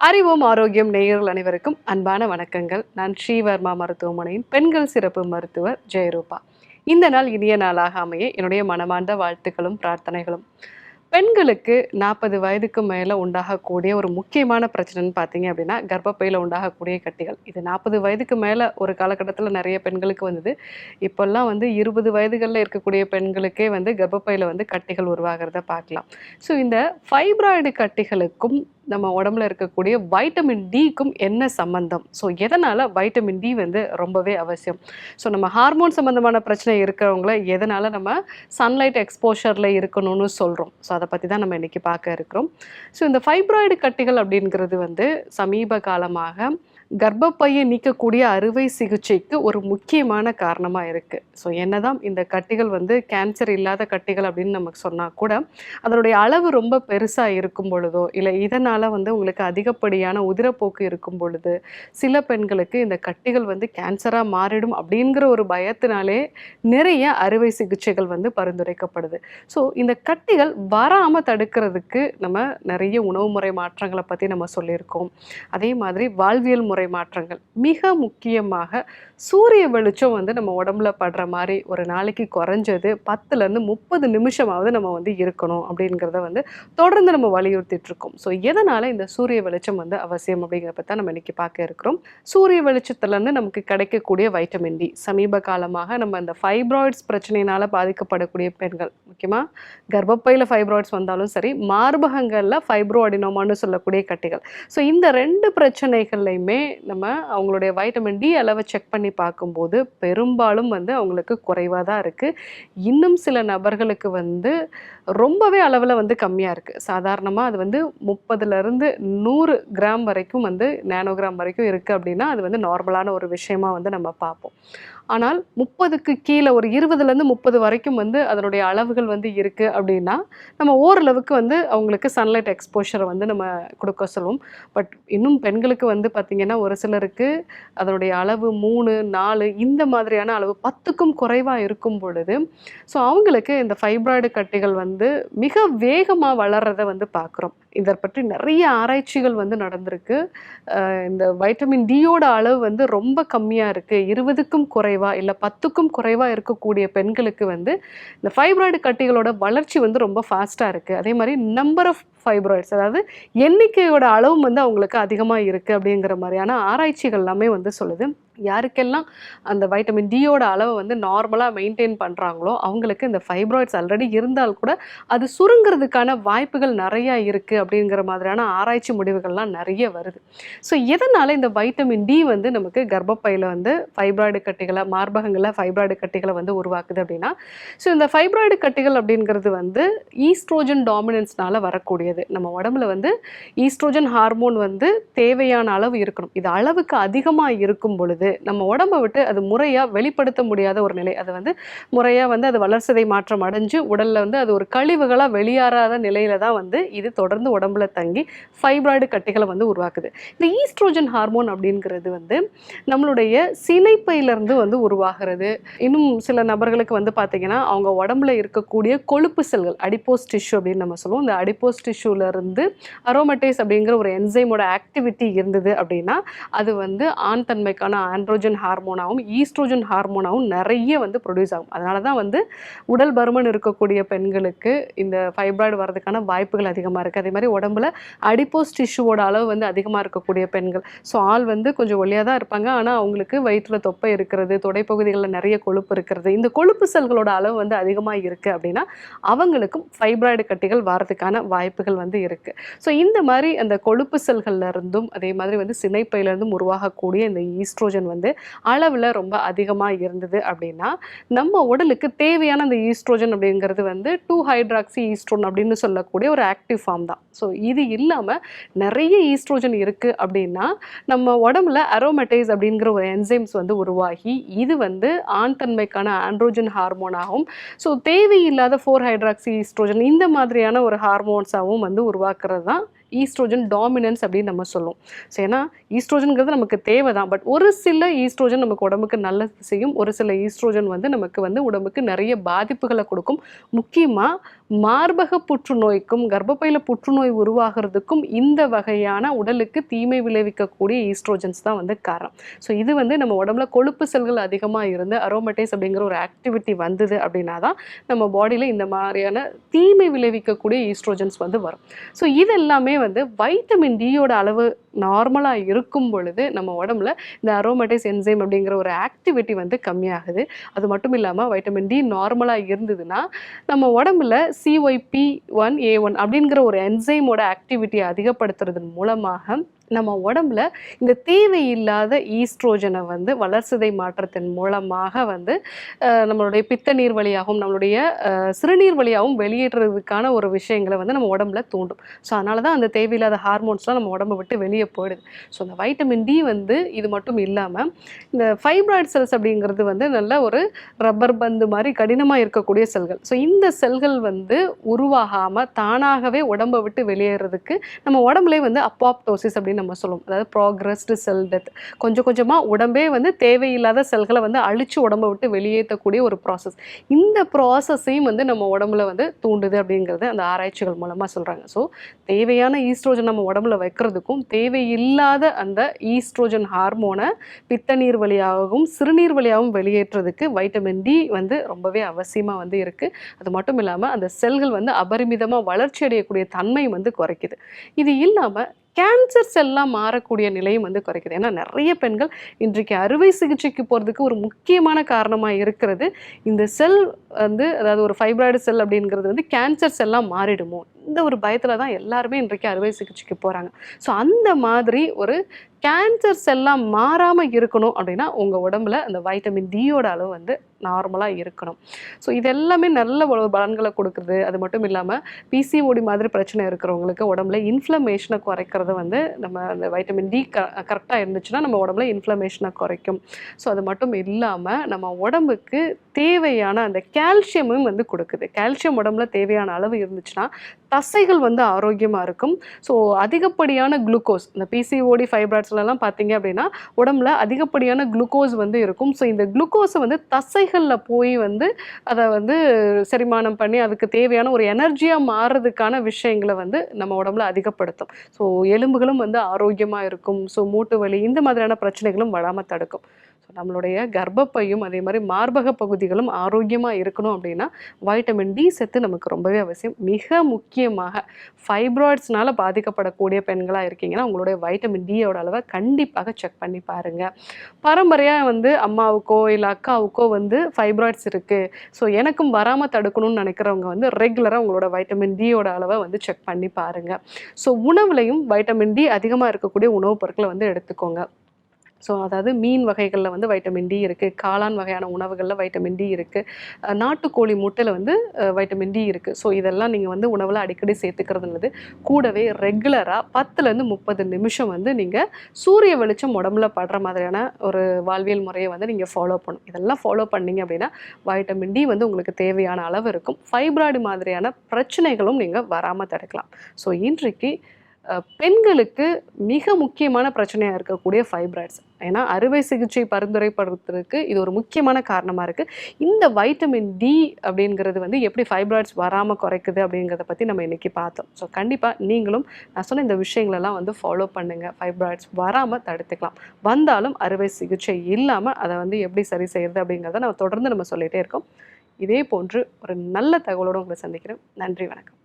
அறிவோம் ஆரோக்கியம் நேயர்கள் அனைவருக்கும் அன்பான வணக்கங்கள். நான் ஸ்ரீவர்மா மருத்துவமனையின் பெண்கள் சிறப்பு மருத்துவர் ஜெயரூபா. இந்த நாள் இனிய நாளாக அமைய என்னுடைய மனமார்ந்த வாழ்த்துக்களும் பிரார்த்தனைகளும். பெண்களுக்கு 40 வயதுக்கு மேல உண்டாகக்கூடிய ஒரு முக்கியமான பிரச்சனைன்னு பார்த்தீங்க அப்படின்னா, கர்ப்பப்பையில உண்டாகக்கூடிய கட்டிகள். இது 40 வயதுக்கு மேல ஒரு காலகட்டத்தில நெறைய பெண்களுக்கு வந்தது. இப்போல்லாம் 20 வயதுகள்ல இருக்கக்கூடிய பெண்களுக்கே கர்ப்பப்பையில கட்டிகள் உருவாகிறத பார்க்கலாம். ஸோ இந்த ஃபைப்ராய்டு கட்டிகளுக்கும் நம்ம உடம்புல இருக்கக்கூடிய வைட்டமின் டிக்கும் என்ன சம்பந்தம்? ஸோ எதனால வைட்டமின் டி ரொம்பவே அவசியம்? ஸோ நம்ம ஹார்மோன் சம்பந்தமான பிரச்சனை இருக்கிறவங்கள எதனால நம்ம சன்லைட் எக்ஸ்போஷர்ல இருக்கணும்னு சொல்றோம். ஸோ அத பத்தி தான் நம்ம இன்னைக்கு பார்க்க இருக்கிறோம். ஸோ இந்த ஃபைப்ராய்டு கட்டிகள் அப்படிங்கிறது சமீப காலமாக கர்ப்பப்பையை நீக்கக்கூடிய அறுவை சிகிச்சைக்கு ஒரு முக்கியமான காரணமா இருக்கு. ஸோ என்னதான் இந்த கட்டிகள் கேன்சர் இல்லாத கட்டிகள் அப்படின்னு நமக்கு சொன்னா கூட, அதனுடைய அளவு ரொம்ப பெருசா இருக்கும் பொழுதோ, இல்ல இதனால உங்களுக்கு அதிகப்படியான உதிரப்போக்கு இருக்கும் பொழுது, சில பெண்களுக்கு இந்த கட்டிகள் கேன்சரா மாறிடும் அப்படிங்கிற ஒரு பயத்தினாலே நிறைய அறுவை சிகிச்சைகள் பரிந்துரைக்கப்படுது. ஸோ இந்த கட்டிகள் வராம தடுக்கிறதுக்கு நம்ம நிறைய உணவு முறை மாற்றங்களை பத்தி நம்ம சொல்லியிருக்கோம். அதே மாதிரி வாழ்வியல் முறை மாற்றங்கள், மிக முக்கியமாக சூரிய வெளிச்சம் நம்ம உடம்புல படுற மாதிரி ஒரு நாளைக்கு குறைஞ்சது 10லேருந்து 30 நிமிஷமாவது நம்ம இருக்கணும் அப்படிங்கிறத தொடர்ந்து நம்ம வலியுறுத்திட்டு இருக்கோம். ஸோ எதனால இந்த சூரிய வெளிச்சம் அவசியம் அப்படிங்கிறத பற்றி நம்ம இன்னைக்கு பார்க்க இருக்கிறோம். சூரிய வெளிச்சத்துலேருந்து நமக்கு கிடைக்கக்கூடிய வைட்டமின் டி, சமீப காலமாக நம்ம இந்த ஃபைப்ராய்ட்ஸ் பிரச்சனையினால பாதிக்கப்படக்கூடிய பெண்கள், முக்கியமாக கர்ப்பப்பையில் ஃபைப்ராய்ட்ஸ் வந்தாலும் சரி, மார்பகங்களில் ஃபைப்ரோ அடினோமான்னு சொல்லக்கூடிய கட்டிகள். ஸோ இந்த 2 பிரச்சனைகள்லையுமே நம்ம அவங்களுடைய வைட்டமின் டி அளவை செக் பண்ணி பார்க்கும்போது பெரும்பாலும் அவங்களுக்கு குறைவாக தான் இருக்குது. இன்னும் சில நபர்களுக்கு ரொம்பவே அளவில் கம்மியாக இருக்குது. சாதாரணமாக அது 30லேருந்து 100 கிராம் வரைக்கும் நேனோகிராம் வரைக்கும் இருக்குது அப்படின்னா அது நார்மலான ஒரு விஷயமா நம்ம பார்ப்போம். ஆனால் 30க்கு கீழே ஒரு 20லேருந்து 30 வரைக்கும் அதனுடைய அளவுகள் இருக்குது அப்படின்னா நம்ம ஓரளவுக்கு அவங்களுக்கு சன்லைட் எக்ஸ்போஷரை நம்ம கொடுக்க சொல்லுவோம். பட் இன்னும் பெண்களுக்கு பார்த்தீங்கன்னா ஒரு சிலருக்கு அதனுடைய அளவு 3, 4 இந்த மாதிரியான அளவு 10க்கும் குறைவாக இருக்கும் பொழுது, ஸோ அவங்களுக்கு இந்த ஃபைப்ராய்டு கட்டிகள் மிக வேகமாக வளர்றதை பார்க்குறோம். இதை பற்றி நிறைய ஆராய்ச்சிகள் நடந்திருக்கு. இந்த வைட்டமின் டியோட அளவு ரொம்ப கம்மியாக இருக்குது, 20க்கும் குறைவா இல்லை 10க்கும் குறைவா இருக்கக்கூடிய பெண்களுக்கு இந்த ஃபைப்ராய்டு கட்டிகளோட வளர்ச்சி ரொம்ப ஃபாஸ்ட்டாக இருக்குது. அதே மாதிரி நம்பர் ஆஃப் ஃபைப்ராய்ட்ஸ், அதாவது எண்ணிக்கையோட அளவும் அவங்களுக்கு அதிகமாக இருக்குது அப்படிங்கிற மாதிரியான ஆராய்ச்சிகள் எல்லாமே சொல்லுது. யாருக்கெல்லாம் அந்த வைட்டமின் டியோட அளவை நார்மலாக மெயின்டைன் பண்ணுறாங்களோ அவங்களுக்கு இந்த ஃபைப்ராய்ட்ஸ் ஆல்ரெடி இருந்தால் கூட அது சுருங்கிறதுக்கான வாய்ப்புகள் நிறையா இருக்குது அப்படிங்கிற மாதிரியான ஆராய்ச்சி முடிவுகள்லாம் நிறைய வருது. ஸோ எதனால் இந்த வைட்டமின் டி நமக்கு கர்ப்பப்பையில் ஃபைப்ராய்டு கட்டிகளை, மார்பகங்களில் ஃபைப்ராய்டு கட்டிகளை உருவாக்குது அப்படின்னா, ஸோ இந்த ஃபைப்ராய்டு கட்டிகள் அப்படிங்கிறது ஈஸ்ட்ரோஜன் டாமினன்ஸ்னால வரக்கூடியது. நம்ம உடம்புல ஈஸ்ட்ரோஜன் ஹார்மோன் தேவையான அளவு இருக்கணும். இது அளவுக்கு அதிகமாக இருக்கும் பொழுது நம்ம உடம்பை விட்டு அது முறையாக வெளிப்படுத்த முடியாத ஒரு நிலை. அது முறையாக அது வளர்சிதை மாற்றம் அடைஞ்சு உடலில் அது ஒரு கழிவுகளாக வெளியேறாத நிலையில தான் இது தொடர்ந்து உடம்புல தங்கி ஃபைப்ராய்டு கட்டிகளை உருவாக்குது. இந்த ஈஸ்ட்ரோஜன் ஹார்மோன் அப்படிங்கிறது நம்மளுடைய சினைப்பையிலிருந்து உருவாகிறது. இன்னும் சில நபர்களுக்கு பார்த்தீங்கன்னா அவங்க உடம்புல இருக்கக்கூடிய கொழுப்பு செல்கள், அடிப்போஸ் டிஷ்யூ அப்படின்னு நம்ம சொல்லுவோம். இந்த அடிப்போஸ் டிஷ்யூலேருந்து அரோமேட்டேஸ் அப்படிங்கிற ஒரு என்சைமோட ஆக்டிவிட்டி இருந்தது அப்படின்னா அது ஆண் தன்மைக்கான ஆண்ட்ரோஜன் ஹார்மோனாகவும் ஈஸ்ட்ரோஜன் ஹார்மோனாகவும் நிறைய ப்ரொடியூஸ் ஆகும். அதனால தான் உடல் பருமன் இருக்கக்கூடிய பெண்களுக்கு இந்த ஃபைப்ராய்டு வரதுக்கான வாய்ப்புகள் அதிகமாக இருக்குது. அதே மாதிரி உடம்புல அடிப்போஸ் டிஷ்யூவோட அளவு அதிகமாக இருக்கக்கூடிய பெண்கள், ஸோ ஆள் கொஞ்சம் ஒல்லியாக தான் இருப்பாங்க, ஆனால் அவங்களுக்கு வயிற்றில் தொப்பை இருக்கிறது, தொடைப்பகுதிகளில் நிறைய கொழுப்பு இருக்கிறது, இந்த கொழுப்பு செல்களோட அளவு அதிகமாக இருக்குது அப்படின்னா அவங்களுக்கும் ஃபைப்ராய்டு கட்டிகள் வரதுக்கான வாய்ப்புகள் இருக்குது. ஸோ இந்த மாதிரி அந்த கொழுப்பு செல்கள்ல இருந்தும் அதே மாதிரி சினைப்பையிலிருந்தும் உருவாகக்கூடிய இந்த ஈஸ்ட்ரோஜன் அளவில் ரொம்ப அதிகமாக இருந்தது அப்படின்னா நம்ம உடலுக்கு தேவையான அந்த ஈஸ்ட்ரோஜன் அப்படிங்கிறது 2 ஹைட்ராக்சி ஈஸ்ட்ரோன் அப்படின்னு சொல்லக்கூடிய ஒரு ஆக்டிவ் ஃபார்ம் தான். ஸோ இது இல்லாமல் நிறைய ஈஸ்ட்ரோஜன் இருக்குது அப்படின்னா நம்ம உடம்புல அரோமேட்டேஸ் அப்படிங்கிற ஒரு என்சைம்ஸ் உருவாகி இது ஆண் தன்மைக்கான ஆண்ட்ரோஜன் ஹார்மோனாகவும், ஸோ தேவையில்லாத 4 ஹைட்ராக்சி ஈஸ்ட்ரோஜன் இந்த மாதிரியான ஒரு ஹார்மோன்ஸாகவும் உருவாக்குறது தான் ஈஸ்ட்ரோஜன் டாமினன்ஸ் அப்படின்னு நம்ம சொல்லுவோம். ஸோ ஏன்னா ஈஸ்ட்ரோஜனுங்கிறது நமக்கு தேவை தான், பட் ஒரு சில ஈஸ்ட்ரோஜன் நமக்கு உடம்புக்கு நல்லது செய்யும், ஒரு சில ஈஸ்ட்ரோஜன் நமக்கு உடம்புக்கு நிறைய பாதிப்புகளை கொடுக்கும். முக்கியமாக மார்பக புற்றுநோய்க்கும் கர்ப்பப்பையில புற்றுநோய் உருவாகிறதுக்கும் இந்த வகையான உடலுக்கு தீமை விளைவிக்கக்கூடிய ஈஸ்ட்ரோஜன்ஸ் தான் வந்து காரணம். ஸோ இது வந்து நம்ம உடம்புல கொழுப்பு செல்கள் அதிகமாக இருந்து அரோமேட்டேஸ் அப்படிங்கிற ஒரு ஆக்டிவிட்டி வந்தது அப்படின்னா தான் நம்ம பாடியில் இந்த மாதிரியான தீமை விளைவிக்கக்கூடிய ஈஸ்ட்ரோஜன்ஸ் வந்து வரும். ஸோ இது எல்லாமே வந்து வைட்டமின் டியோட அளவு நார்மலாக இருக்கும் பொழுது நம்ம உடம்புல இந்த அரோமேட்டேஸ் என்சைம் அப்படிங்கிற ஒரு ஆக்டிவிட்டி வந்து கம்மியாகுது. அது மட்டும் இல்லாமல் வைட்டமின் டி நார்மலாக இருந்ததுன்னா நம்ம உடம்புல CYP1A1 அப்படிங்கிற ஒரு என்சைமோட ஆக்டிவிட்டியை அதிகப்படுத்துறதன் மூலமாக நம்ம உடம்புல இந்த தேவையில்லாத ஈஸ்ட்ரோஜனை வந்து வளர்சிதை மாற்றத்தின் மூலமாக வந்து நம்மளுடைய பித்த நீர் வழியாகவும் நம்மளுடைய சிறுநீர் வழியாகவும் வெளியேற்றுறதுக்கான ஒரு விஷயங்களை வந்து நம்ம உடம்புல தூண்டும். ஸோ அதனால தான் அந்த தேவையில்லாத ஹார்மோன்ஸ்லாம் நம்ம உடம்பை விட்டு வெளியே போயிடுது. ஸோ அந்த வைட்டமின் டி வந்து இது மட்டும் இல்லாமல் இந்த ஃபைப்ராய்ட் செல்ஸ் அப்படிங்கிறது வந்து நல்ல ஒரு ரப்பர் பந்து மாதிரி கடினமாக இருக்கக்கூடிய செல்கள். ஸோ இந்த செல்கள் வந்து உருவாகாமல் தானாகவே உடம்பை விட்டு வெளியேறதுக்கு நம்ம உடம்புலே வந்து அப்பாப்டோசிஸ் அப்படின்னு நம்ம சொல்லுவோம். அதாவது ப்ராக்ரஸ்டு செல் டெத். கொஞ்சம் கொஞ்சமாக உடம்பே வந்து தேவையில்லாத செல்களை வந்து அழிச்சு உடம்பை விட்டு வெளியேற்றக்கூடிய ஒரு ப்ராசஸ். இந்த ப்ராசஸையும் வந்து நம்ம உடம்புல வந்து தூண்டுது அப்படிங்கிறது அந்த ஆராய்ச்சிகள் மூலமாக சொல்கிறாங்க. ஸோ தேவையான ஈஸ்ட்ரோஜன் நம்ம உடம்புல வைக்கிறதுக்கும் தேவையில்லாத அந்த ஈஸ்ட்ரோஜன் ஹார்மோனை பித்த நீர் வழியாகவும் சிறுநீர் வழியாகவும் வெளியேற்றுறதுக்கு வைட்டமின் டி வந்து ரொம்பவே அவசியமாக வந்து இருக்குது. அது மட்டும் இல்லாமல் அந்த செல்கள் வந்து அபரிமிதமாக வளர்ச்சி அடையக்கூடிய தன்மை வந்து குறைக்குது. இது இல்லாமல் கேன்சர் செல்லாம் மாறக்கூடிய நிலையும் வந்து குறைக்குது. ஏன்னா நிறைய பெண்கள் இன்றைக்கு அறுவை சிகிச்சைக்கு போகிறதுக்கு ஒரு முக்கியமான காரணமாக இருக்கிறது இந்த செல் வந்து, அதாவது ஒரு ஃபைப்ராய்டு செல் அப்படிங்கிறது வந்து கேன்சர் செல்லாம் மாறிடுமோ இந்த ஒரு பயத்தில் தான் எல்லாருமே இன்றைக்கு அறுவை சிகிச்சைக்கு போகிறாங்க. ஸோ அந்த மாதிரி ஒரு கேன்சர் செல்லாம் மாறாமல் இருக்கணும் அப்படின்னா உங்கள் உடம்புல அந்த வைட்டமின் டியோட அளவு வந்து நார்மலாக இருக்கணும். ஸோ இது எல்லாமே நல்ல பலன்களை கொடுக்குறது. அது மட்டும் இல்லாமல் பிசிஓடி மாதிரி பிரச்சனை இருக்கிறவங்களுக்கு உடம்புல இன்ஃப்ளமேஷனை குறைக்கிறது வந்து நம்ம அந்த வைட்டமின் டி கரெக்டாக இருந்துச்சுன்னா நம்ம உடம்புல இன்ஃப்ளமேஷனை குறைக்கும். ஸோ அது மட்டும் இல்லாமல் நம்ம உடம்புக்கு தேவையான அந்த கால்சியமும் வந்து கொடுக்குது. கால்சியம் உடம்புல தேவையான அளவு இருந்துச்சுன்னா தசைகள் வந்து ஆரோக்கியமாக இருக்கும். ஸோ அதிகப்படியான குளுக்கோஸ், இந்த பிசிஓடி ஃபைப்ராய்ட்ஸ்லாம் பார்த்தீங்க அப்படின்னா உடம்புல அதிகப்படியான குளுக்கோஸ் வந்து இருக்கும். ஸோ இந்த குளுக்கோஸை வந்து தசைகளில் போய் வந்து அதை வந்து செரிமானம் பண்ணி அதுக்கு தேவையான ஒரு எனர்ஜியாக மாறுறதுக்கான விஷயங்களை வந்து நம்ம உடம்புல அதிகப்படுத்தும். ஸோ எலும்புகளும் வந்து ஆரோக்கியமாக இருக்கும். ஸோ மூட்டு வலி இந்த மாதிரியான பிரச்சனைகளும் வராமல் தடுக்கும். ஸோ நம்மளுடைய கர்ப்பப்பையும் அதே மாதிரி மார்பக பகுதிகளும் ஆரோக்கியமாக இருக்கணும் அப்படின்னா வைட்டமின் டி சத்து நமக்கு ரொம்பவே அவசியம். மிக முக்கியமாக ஃபைப்ராய்ட்ஸ்னால பாதிக்கப்படக்கூடிய பெண்களாக இருக்கீங்கன்னா உங்களுடைய வைட்டமின் டியோட அளவை கண்டிப்பாக செக் பண்ணி பாருங்கள். பரம்பரையாக வந்து அம்மாவுக்கோ இல்லை அக்காவுக்கோ வந்து ஃபைப்ராய்ட்ஸ் இருக்குது, ஸோ எனக்கும் வராமல் தடுக்கணும்னு நினைக்கிறவங்க வந்து ரெகுலராக உங்களோட வைட்டமின் டியோட அளவை வந்து செக் பண்ணி பாருங்கள். ஸோ உணவுலையும் வைட்டமின் டி அதிகமாக இருக்கக்கூடிய உணவுப் பொருட்களை வந்து எடுத்துக்கோங்க. ஸோ அதாவது மீன் வகைகளில் வந்து வைட்டமின் டி இருக்குது, காளான் வகையான உணவுகளில் வைட்டமின் டி இருக்குது, நாட்டுக்கோழி முட்டையில் வந்து வைட்டமின் டி இருக்குது. ஸோ இதெல்லாம் நீங்கள் வந்து உணவில் அடிக்கடி சேர்த்துக்கிறது நல்லது. கூடவே ரெகுலராக 10லேருந்து 30 நிமிஷம் வந்து நீங்கள் சூரிய வெளிச்சம் உடம்புல படுற மாதிரியான ஒரு வாழ்வியல் முறையை வந்து நீங்கள் ஃபாலோ பண்ணணும். இதெல்லாம் ஃபாலோ பண்ணிங்க அப்படின்னா வைட்டமின் டி வந்து உங்களுக்கு தேவையான அளவு இருக்கும். ஃபைப்ராய்டு மாதிரியான பிரச்சனைகளும் நீங்கள் வராமல் தடுக்கலாம். ஸோ இன்றைக்கு பெண்களுக்கு மிக முக்கியமான பிரச்சனையாக இருக்கக்கூடிய ஃபைப்ராய்ட்ஸ். ஏன்னா அறுவை சிகிச்சை பரிந்துரைப்படுறதுக்கு இது ஒரு முக்கியமான காரணமாக இருக்குது. இந்த வைட்டமின் டி அப்படிங்கிறது வந்து எப்படி ஃபைப்ராய்ட்ஸ் வராமல் குறைக்குது அப்படிங்கிறத பற்றி நம்ம இன்றைக்கி பார்த்தோம். ஸோ கண்டிப்பாக நீங்களும் நான் சொன்ன இந்த விஷயங்களெல்லாம் வந்து ஃபாலோ பண்ணுங்கள். ஃபைப்ராய்ட்ஸ் வராமல் தடுத்துக்கலாம். வந்தாலும் அறுவை சிகிச்சை இல்லாமல் அதை வந்து எப்படி சரி செய்கிறது அப்படிங்கிறத நம்ம தொடர்ந்து சொல்லிகிட்டே இருக்கோம். இதே போன்று ஒரு நல்ல தகவலோடு உங்களை சந்திக்கிறேன். நன்றி, வணக்கம்.